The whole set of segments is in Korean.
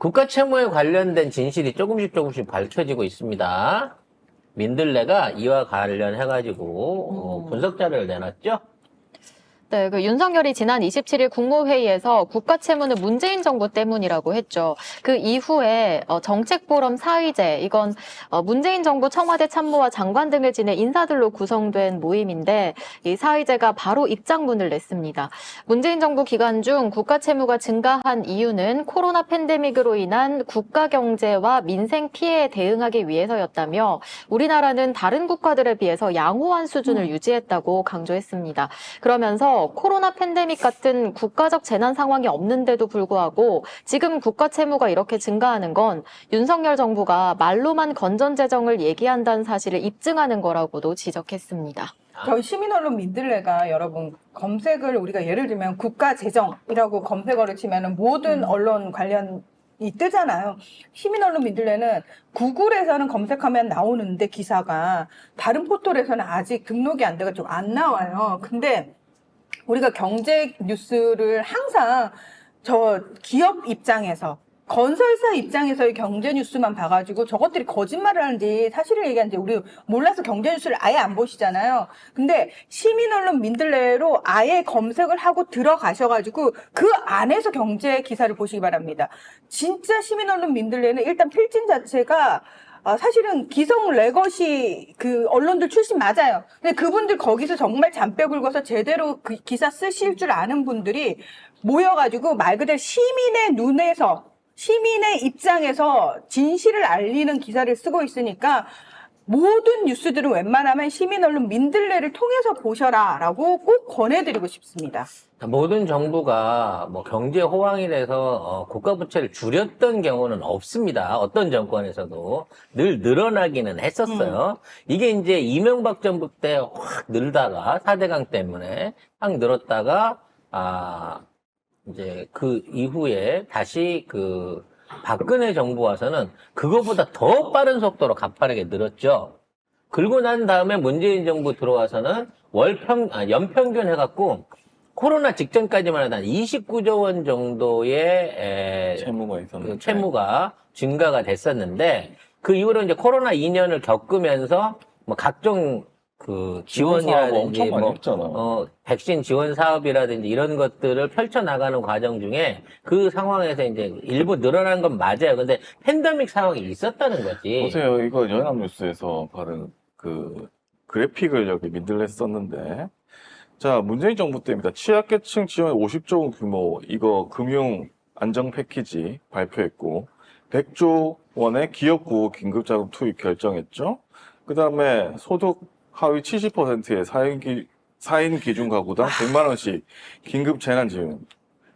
국가 채무에 관련된 진실이 조금씩 밝혀지고 있습니다. 민들레가 이와 관련해가지고 분석 자료를 내놨죠. 네, 윤석열이 지난 27일 국무회의에서 국가채무는 문재인 정부 때문이라고 했죠. 그 이후에 정책포럼 사의제, 이건 문재인 정부 청와대 참모와 장관 등을 지낸 인사들로 구성된 모임인데 이 사의제가 바로 입장문을 냈습니다. 문재인 정부 기간 중 국가채무가 증가한 이유는 코로나 팬데믹으로 인한 국가 경제와 민생 피해에 대응하기 위해서였다며 우리나라는 다른 국가들에 비해서 양호한 수준을 유지했다고 강조했습니다. 그러면서 코로나 팬데믹 같은 국가적 재난 상황이 없는데도 불구하고 지금 국가 채무가 이렇게 증가하는 건 윤석열 정부가 말로만 건전재정을 얘기한다는 사실을 입증하는 거라고도 지적했습니다. 저희 시민언론 민들레가 여러분 검색을 우리가 예를 들면 국가재정이라고 검색어를 치면은 모든 언론 관련 뜨잖아요. 시민언론 민들레는 구글에서는 검색하면 나오는데 기사가 다른 포털에서는 아직 등록이 안 돼가지고 안 나와요. 근데 우리가 경제 뉴스를 항상 저 기업 입장에서 건설사 입장에서의 경제 뉴스만 봐가지고 저것들이 거짓말을 하는지 사실을 얘기하는지 우리 몰라서 경제 뉴스를 아예 안 보시잖아요. 근데 시민언론 민들레로 아예 검색을 하고 들어가셔가지고 그 안에서 경제 기사를 보시기 바랍니다. 진짜 시민언론 민들레는 일단 필진 자체가 사실은 기성 레거시 그 언론들 출신 맞아요. 근데 그분들 거기서 정말 잔뼈 굵어서 제대로 그 기사 쓰실 줄 아는 분들이 모여가지고 말 그대로 시민의 눈에서 시민의 입장에서 진실을 알리는 기사를 쓰고 있으니까 모든 뉴스들은 웬만하면 시민 언론 민들레를 통해서 보셔라라고 꼭 권해드리고 싶습니다. 모든 정부가 뭐 경제 호황이 돼서 국가 부채를 줄였던 경우는 없습니다. 어떤 정권에서도 늘 늘어나기는 했었어요. 이게 이제 이명박 정부 때 확 늘다가 4대강 때문에 확 늘었다가 이제 그 이후에 다시 그 박근혜 정부 와서는 그거보다 더 빠른 속도로 가파르게 늘었죠. 그러고 난 다음에 문재인 정부 들어와서는 연평균 해갖고 코로나 직전까지만 해도 한 29조 원 정도의 채무가 있었는데. 채무가 증가가 됐었는데 그 이후로 이제 코로나 2년을 겪으면서 뭐 각종 그 지원이라든지 엄청 많이 했잖아. 백신 지원 사업이라든지 이런 것들을 펼쳐나가는 과정 중에 그 상황에서 이제 일부 늘어난 건 맞아요. 근데 팬데믹 상황이 있었다는 거지. 보세요. 이거 연합뉴스에서 받은 그 그래픽을 여기 민들레 썼는데. 자, 문재인 정부 때입니다. 취약계층 지원 50조 원 규모, 이거 금융 안정 패키지 발표했고, 100조 원의 기업구호 긴급자금 투입 결정했죠. 그 다음에 소득 하위 70%의 4인 기준 가구당 100만 원씩 긴급 재난 지원.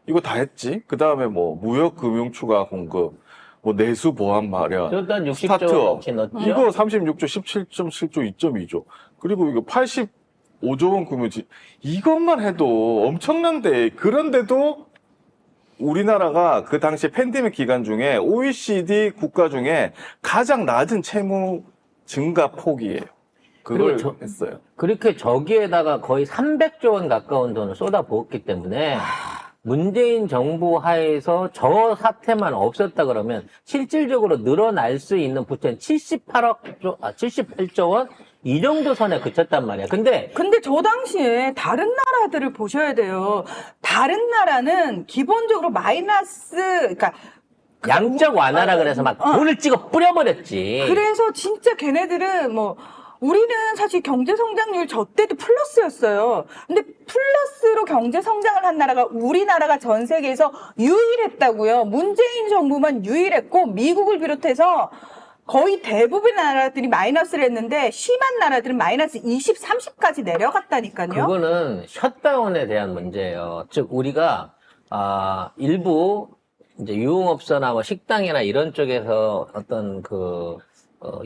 이거 다 했지. 그 다음에 뭐 무역 금융 추가 공급, 뭐 내수 보안 마련, 일단 60조 스타트업. 원치 넣었죠. 이거 36조, 17.7조, 2.2조. 그리고 이거 85조 원 규모지. 이것만 해도 엄청난데, 그런데도 우리나라가 그 당시 팬데믹 기간 중에 OECD 국가 중에 가장 낮은 채무 증가 폭이에요. 그걸 했어요. 그렇게 저기에다가 거의 300조 원 가까운 돈을 쏟아부었기 때문에 문재인 정부 하에서 저 사태만 없었다 그러면 실질적으로 늘어날 수 있는 부채는 78조 원? 이 정도 선에 그쳤단 말이야. 근데 저 당시에 다른 나라들을 보셔야 돼요. 다른 나라는 기본적으로 마이너스, 그러니까 양적 완화라 그래서 막 돈을 찍어 뿌려버렸지. 그래서 진짜 걔네들은 뭐 우리는 사실 경제 성장률 저 때도 플러스였어요. 근데 플러스로 경제 성장을 한 나라가 우리나라가 전 세계에서 유일했다고요. 문재인 정부만 유일했고 미국을 비롯해서 거의 대부분의 나라들이 마이너스를 했는데 심한 나라들은 마이너스 20, 30까지 내려갔다니까요. 그거는 셧다운에 대한 문제예요. 즉 우리가 일부 이제 유흥업소나 뭐 식당이나 이런 쪽에서 어떤 그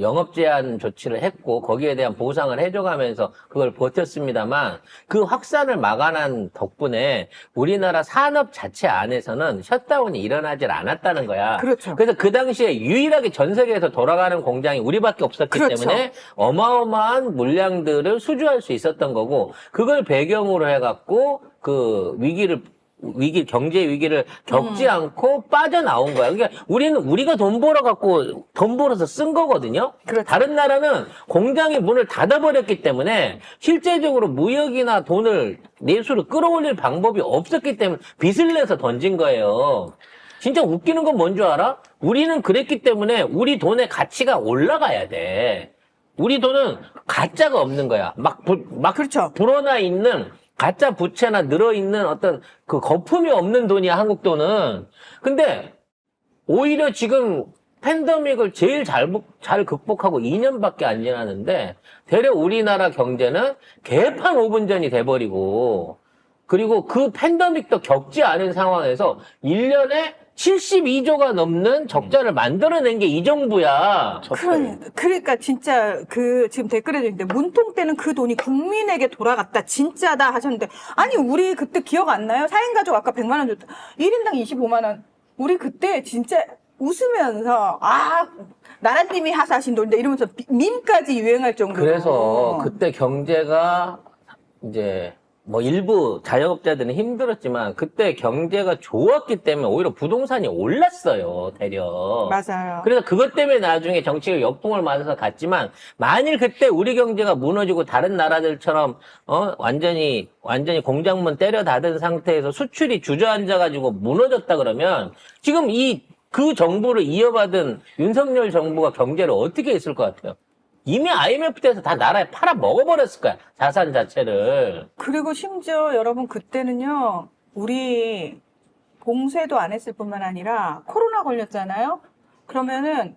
영업 제한 조치를 했고 거기에 대한 보상을 해줘가면서 그걸 버텼습니다만 그 확산을 막아낸 덕분에 우리나라 산업 자체 안에서는 셧다운이 일어나질 않았다는 거야. 그렇죠. 그래서 그 당시에 유일하게 전 세계에서 돌아가는 공장이 우리밖에 없었기 그렇죠. 때문에 어마어마한 물량들을 수주할 수 있었던 거고 그걸 배경으로 해갖고 그 위기를 경제 위기를 겪지 않고 빠져나온 거야. 그러니까 우리가 돈 벌어서 쓴 거거든요. 그렇죠. 다른 나라는 공장의 문을 닫아버렸기 때문에 실제적으로 무역이나 돈을 내수를 끌어올릴 방법이 없었기 때문에 빚을 내서 던진 거예요. 진짜 웃기는 건 뭔 줄 알아? 우리는 그랬기 때문에 우리 돈의 가치가 올라가야 돼. 우리 돈은 가짜가 없는 거야. 막 그렇죠. 불어나 있는 가짜 부채나 늘어있는 어떤 그 거품이 없는 돈이야, 한국 돈은. 근데 오히려 지금 팬데믹을 제일 잘 극복하고 2년밖에 안 지났는데 대략 우리나라 경제는 개판 5분 전이 돼버리고 그리고 그 팬데믹도 겪지 않은 상황에서 1년에 72조가 넘는 적자를 만들어낸 게 이 정부야. 그러니까 진짜 지금 댓글에도 있는데 문통 때는 그 돈이 국민에게 돌아갔다 진짜다 하셨는데 아니 우리 그때 기억 안 나요? 4인 가족 아까 100만 원 줬다 1인당 25만 원 우리 그때 진짜 웃으면서 나라님이 하사하신 돈인데 이러면서 밈까지 유행할 정도로 그래서 그때 경제가 이제 뭐 일부 자영업자들은 힘들었지만 그때 경제가 좋았기 때문에 오히려 부동산이 올랐어요, 대략. 맞아요. 그래서 그것 때문에 나중에 정치가 역풍을 맞아서 갔지만 만일 그때 우리 경제가 무너지고 다른 나라들처럼 완전히 공장문 때려 닫은 상태에서 수출이 주저앉아가지고 무너졌다 그러면 지금 그 정부를 이어받은 윤석열 정부가 경제를 어떻게 했을 것 같아요? 이미 IMF 때에서 다 나라에 팔아 먹어버렸을 거야, 자산 자체를. 그리고 심지어 여러분 그때는요 우리 봉쇄도 안 했을 뿐만 아니라 코로나 걸렸잖아요. 그러면은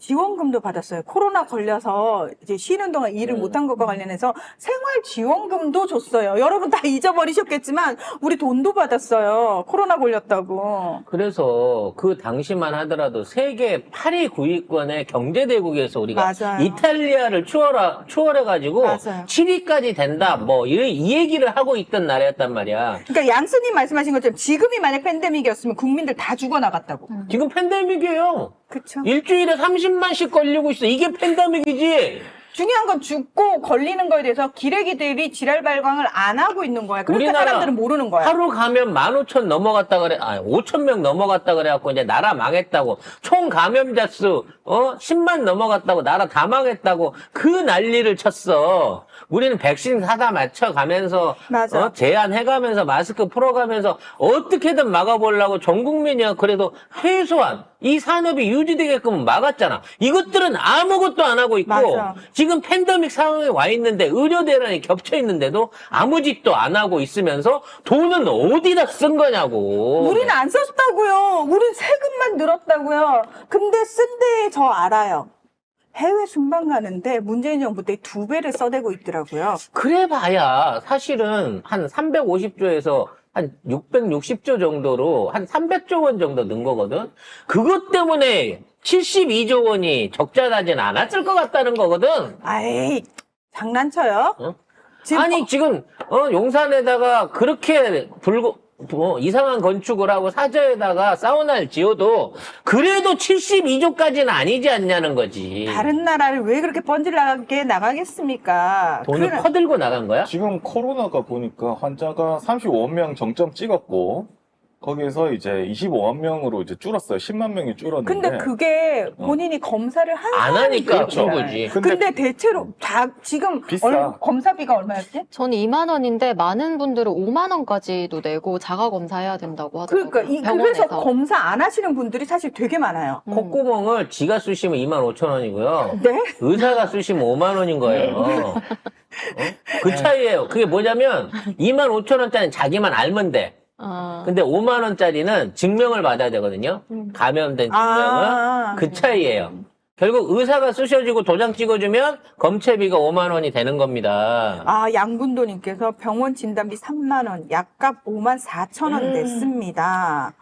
지원금도 받았어요. 코로나 걸려서 이제 쉬는 동안 일을 못한 것과 관련해서 생활 지원금도 줬어요. 여러분 다 잊어버리셨겠지만 우리 돈도 받았어요. 코로나 걸렸다고. 그래서 그 당시만 하더라도 세계 8위 9위권의 경제대국에서 우리가 맞아요. 이탈리아를 추월해가지고 맞아요. 7위까지 된다, 뭐, 이 얘기를 하고 있던 나라였단 말이야. 그러니까 양스님 말씀하신 것처럼 지금이 만약 팬데믹이었으면 국민들 다 죽어나갔다고. 지금 팬데믹이에요. 그쵸? 일주일에 30만씩 걸리고 있어. 이게 팬데믹이지. 중요한 건 죽고 걸리는 거에 대해서 기레기들이 지랄 발광을 안 하고 있는 거야. 그러니까 우리나라 사람들은 모르는 거야. 하루 가면 15,000 넘어갔다 그래. 5,000명 넘어갔다 그래갖고 이제 나라 망했다고. 총 감염자 수 10만 넘어갔다고 나라 다 망했다고 그 난리를 쳤어. 우리는 백신 사다 맞춰가면서 맞아. 제한해가면서 마스크 풀어가면서 어떻게든 막아보려고 전 국민이 그래도 최소한 이 산업이 유지되게끔 막았잖아. 이것들은 아무것도 안 하고 있고 맞아. 지금 팬데믹 상황에 와 있는데 의료 대란이 겹쳐 있는데도 아무 짓도 안 하고 있으면서 돈은 어디다 쓴 거냐고. 우리는 안 썼다고요. 우린 세금만 늘었다고요. 근데 쓴 데 저 알아요. 해외 순방 가는데 문재인 정부 때 2배를 써대고 있더라고요. 그래 봐야 사실은 한 350조에서 한 660조 정도로 한 300조 원 정도 는 거거든. 그것 때문에 72조 원이 적자 나진 않았을 것 같다는 거거든. 아이, 장난쳐요? 어? 지금 아니 지금 용산에다가 그렇게 이상한 건축을 하고 사저에다가 사우나를 지어도 그래도 72조까지는 아니지 않냐는 거지. 다른 나라를 왜 그렇게 번질나게 나가겠습니까? 돈을 퍼들고 나간 거야? 지금 코로나가 보니까 환자가 35만 명 정점 찍었고 거기에서 이제 25만 명으로 이제 줄었어요. 10만 명이 줄었는데. 근데 그게 본인이 검사를 한 안 사람이 하니까 그렇죠. 그런 거지. 근데 대체로 지금 비싸. 검사비가 얼마였지? 전 2만 원인데 많은 분들은 5만 원까지도 내고 자가 검사해야 된다고 하더라고요. 그러니까 병원에서. 그래서 검사 안 하시는 분들이 사실 되게 많아요. 콧구멍을 지가 쑤시면 25,000원이고요. 네? 의사가 쑤시면 5만 원인 거예요. 그 차이예요. 그게 뭐냐면 25,000원짜리는 자기만 알면 돼. 근데 5만 원짜리는 증명을 받아야 되거든요. 감염된 증명은. 그 차이예요. 결국 의사가 쑤셔주고 도장 찍어주면 검체비가 5만 원이 되는 겁니다. 양군도님께서 병원 진단비 3만 원, 약값 5만 4천 원 냈습니다.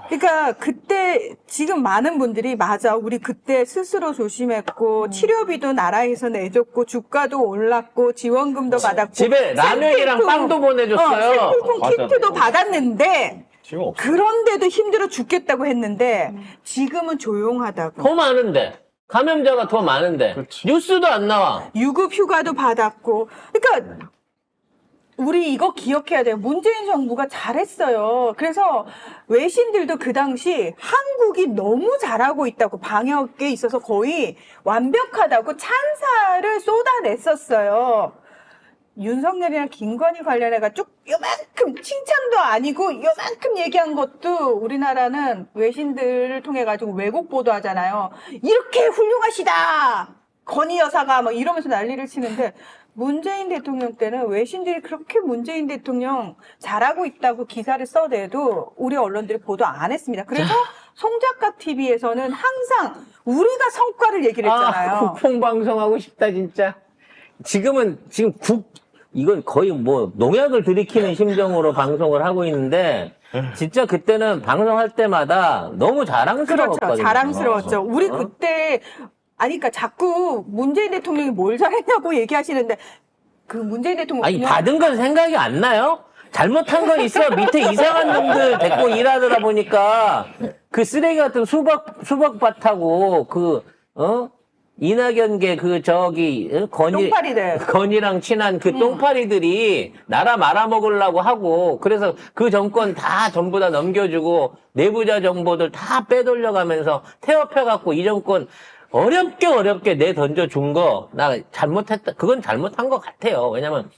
그러니까 그때 지금 많은 분들이 맞아 우리 그때 스스로 조심했고 치료비도 나라에서 내줬고 주가도 올랐고 지원금도 받았고 집에 라면이랑 생필품, 빵도 보내줬어요. 생필품 과자도 키트도 받았는데 지금 없어. 그런데도 힘들어 죽겠다고 했는데 지금은 조용하다고. 더 많은데. 감염자가 더 많은데. 그렇지. 뉴스도 안 나와. 유급 휴가도 받았고. 그러니까 우리 이거 기억해야 돼요. 문재인 정부가 잘했어요. 그래서 외신들도 그 당시 한국이 너무 잘하고 있다고 방역에 있어서 거의 완벽하다고 찬사를 쏟아냈었어요. 윤석열이랑 김건희 관련해가 쭉 요만큼 칭찬도 아니고 요만큼 얘기한 것도 우리나라는 외신들을 통해 가지고 왜곡 보도하잖아요. 이렇게 훌륭하시다. 건희 여사가 막 이러면서 난리를 치는데 문재인 대통령 때는 외신들이 그렇게 문재인 대통령 잘하고 있다고 기사를 써대도 우리 언론들이 보도 안 했습니다. 그래서 송작가 TV에서는 항상 우리가 성과를 얘기를 했잖아요. 국뽕 방송하고 싶다, 진짜. 지금 이건 거의 뭐 농약을 들이키는 심정으로 방송을 하고 있는데, 진짜 그때는 방송할 때마다 너무 자랑스러웠거든요. 그렇죠. 자랑스러웠죠. 우리 그때 아니, 그러니까 자꾸 문재인 대통령이 뭘 잘했냐고 얘기하시는데, 그 문재인 대통령. 아니, 받은 건 생각이 안 나요? 잘못한 건 있어. 밑에 이상한 놈들 데리고 일하다 보니까, 그 쓰레기 같은 수박밭하고, 이낙연계 똥파리들. 건이랑 친한 그 똥파리들이 나라 말아먹으려고 하고, 그래서 그 정권 다 전부 다 넘겨주고, 내부자 정보들 다 빼돌려가면서 태업해갖고 이 정권, 어렵게 내 던져준 거, 나 잘못했다. 그건 잘못한 것 같아요. 왜냐면,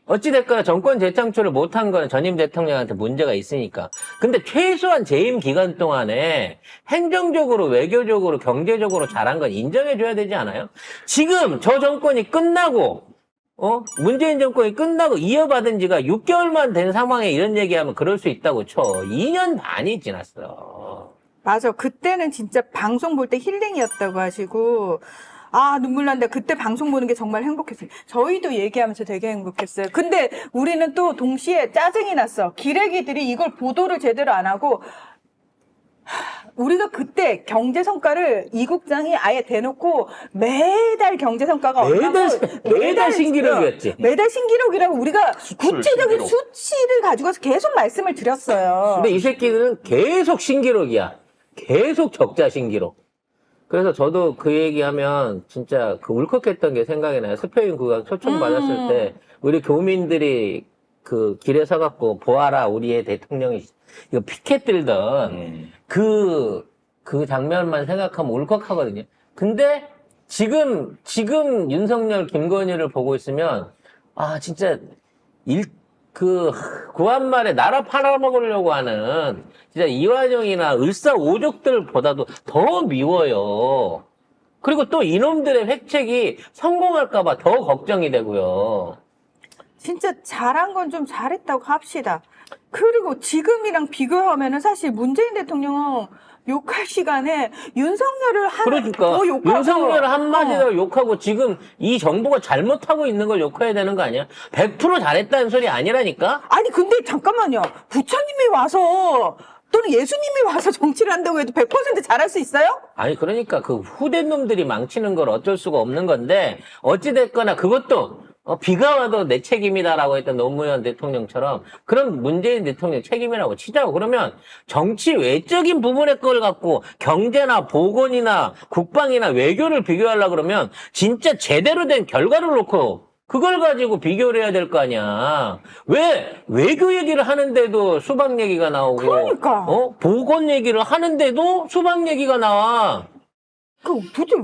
어찌됐거나 정권 재창출을 못한 거는 전임 대통령한테 문제가 있으니까. 근데 최소한 재임 기간 동안에 행정적으로, 외교적으로, 경제적으로 잘한 건 인정해줘야 되지 않아요? 지금 저 정권이 끝나고, 문재인 정권이 끝나고 이어받은 지가 6개월만 된 상황에 이런 얘기하면 그럴 수 있다고 쳐. 2년 반이 지났어. 맞아. 그때는 진짜 방송 볼 때 힐링이었다고 하시고, 아, 눈물 난다. 그때 방송 보는 게 정말 행복했어요. 저희도 얘기하면서 되게 행복했어요. 근데 우리는 또 동시에 짜증이 났어. 기레기들이 이걸 보도를 제대로 안 하고, 우리가 그때 경제 성과를 이 국장이 아예 대놓고 매달 경제 성과가 매달 신기록이었지. 매달 신기록이라고 우리가 구체적인 신기록. 수치를 가지고서 계속 말씀을 드렸어요. 근데 이 새끼들은 계속 신기록이야. 계속 적자 신기록. 그래서 저도 그 얘기하면 진짜 그 울컥했던 게 생각이 나요. 스페인 그거 초청 받았을 때 우리 교민들이 그 길에 서갖고 보아라 우리의 대통령이 이거 피켓 들던 그 장면만 생각하면 울컥하거든요. 근데 지금 윤석열, 김건희를 보고 있으면 아 진짜 구한말에 나라 팔아먹으려고 하는 진짜 이완영이나 을사오족들보다도 더 미워요. 그리고 또 이놈들의 획책이 성공할까봐 더 걱정이 되고요. 진짜 잘한 건 좀 잘했다고 합시다. 그리고 지금이랑 비교하면은 사실 문재인 대통령은 욕할 시간에 윤석열을 그러니까 더 욕하고 윤석열을 한마디로 욕하고 지금 이 정부가 잘못하고 있는 걸 욕해야 되는 거 아니야? 100% 잘했다는 소리 아니라니까? 아니 근데 잠깐만요. 부처님이 와서 또는 예수님이 와서 정치를 한다고 해도 100% 잘할 수 있어요? 아니 그러니까 그 후대 놈들이 망치는 걸 어쩔 수가 없는 건데 어찌됐거나 그것도 비가 와도 내 책임이다라고 했던 노무현 대통령처럼 그런 문재인 대통령 책임이라고 치자고. 그러면 정치 외적인 부분의 걸 갖고 경제나 보건이나 국방이나 외교를 비교하려고 그러면 진짜 제대로 된 결과를 놓고 그걸 가지고 비교를 해야 될 거 아니야. 왜 외교 얘기를 하는데도 수박 얘기가 나오고 그러니까. 보건 얘기를 하는데도 수박 얘기가 나와. 그 도대체